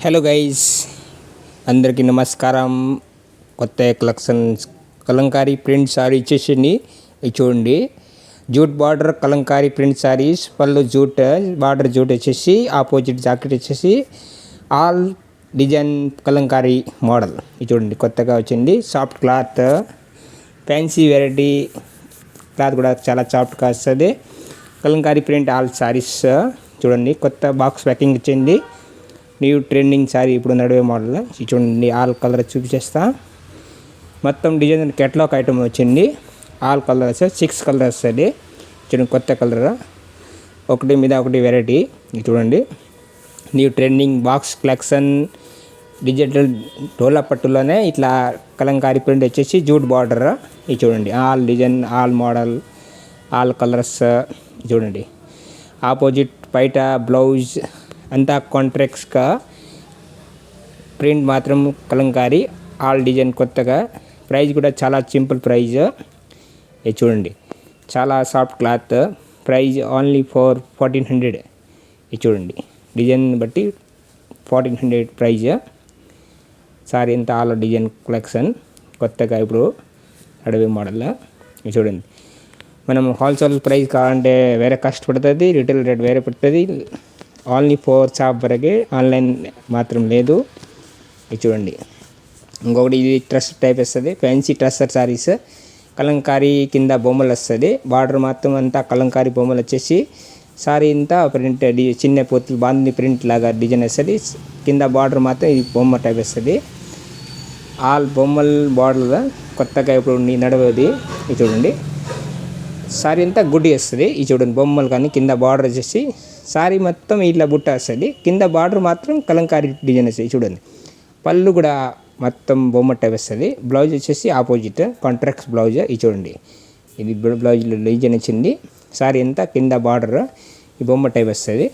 Hello guys, అందరికీ నమస్కారం. కొత్త కలెక్షన్స్ కలంకారీ ప్రింట్ సారీ ఇచ్చేసింది. ఇది చూడండి, jute border Kalamkari print saris. పళ్ళు జూట్ బార్డర్ జూట్ వచ్చేసి ఆపోజిట్ జాకెట్ వచ్చేసి ఆల్ డిజైన్ కలంకారీ మోడల్. ఇది చూడండి, కొత్తగా వచ్చింది. Soft cloth, fancy variety cloth కూడా చాలా సాఫ్ట్గా వస్తుంది. కలంకారీ ప్రింట్ ఆల్ సారీస్ చూడండి, కొత్త బాక్స్ ప్యాకింగ్ ఇచ్చింది. న్యూ ట్రెండింగ్ సారీ ఇప్పుడు నడివే మోడల్. చూడండి, ఆల్ కలర్ చూపించేస్తా. మొత్తం డిజైన్ కెట్లాక్ ఐటమ్ వచ్చింది. ఆల్ కలర్స్ 6 కలర్స్ అది చూడండి, కొత్త కలర్ ఒకటి మీద ఒకటి వెరైటీ. చూడండి, new trending box collection digital Dola పట్టులోనే ఇట్లా కలంకారీ ప్రింట్ వచ్చేసి జూట్ బార్డర్. ఇది చూడండి, all design all model all colours. చూడండి, ఆపోజిట్ బయట బ్లౌజ్ అంతా కాంట్రాక్ట్స్గా, ప్రింట్ మాత్రం కలంకారీ ఆల్ డిజైన్ కొత్తగా. ప్రైస్ కూడా చాలా సింపుల్ ప్రైజ్. ఇది చూడండి, చాలా soft cloth. Praise only for 1400. ఇది చూడండి, డిజైన్ బట్టి 1400 ప్రైజ్. సారీ అంతా ఆల్ డిజైన్ కలెక్షన్ కొత్తగా ఇప్పుడు అడవి మోడల్. ఇది చూడండి, మనం హోల్సేల్ ప్రైస్ కావాలంటే వేరే కాస్ట్ పడుతుంది, రిటైల్ రేట్ వేరే పడుతుంది. ఓన్లీ 4 షాప్ వరకే, ఆన్లైన్ మాత్రం లేదు. ఇది చూడండి, ఇంకొకటి ఇది ట్రస్టర్ టైప్ వస్తుంది. ఫ్యాన్సీ ట్రస్టర్ సారీస్ కలంకారీ కింద బొమ్మలు వస్తుంది. బార్డర్ మాత్రం అంతా కలంకారీ బొమ్మలు వచ్చేసి సారీ అంతా ప్రింట్ చిన్న పొత్తులు బాంది ప్రింట్ లాగా డిజైన్ వస్తుంది. కింద బార్డర్ మాత్రం ఇది బొమ్మ టైప్ వస్తుంది. ఆల్ బొమ్మల బార్డర్ కొత్తగా ఇప్పుడు నడవది. ఇది చూడండి, సారీ అంతా గుడ్డి వస్తుంది. ఇది చూడండి, బొమ్మలు కానీ కింద బార్డర్ వచ్చేసి సారీ మొత్తం ఇట్లా బుట్ట వస్తుంది. కింద బార్డర్ మాత్రం కలంకారీ డిజైన్ వస్తుంది. చూడండి, పళ్ళు కూడా మొత్తం బొమ్మ టైప్ వస్తుంది. బ్లౌజ్ వచ్చేసి ఆపోజిట్ కాంట్రాక్ట్స్ బ్లౌజ్. ఇది చూడండి, ఇది బ్లౌజ్ డిజైన్ వచ్చింది. సారీ అంతా కింద బార్డర్ ఈ బొమ్మ టైప్ వస్తుంది.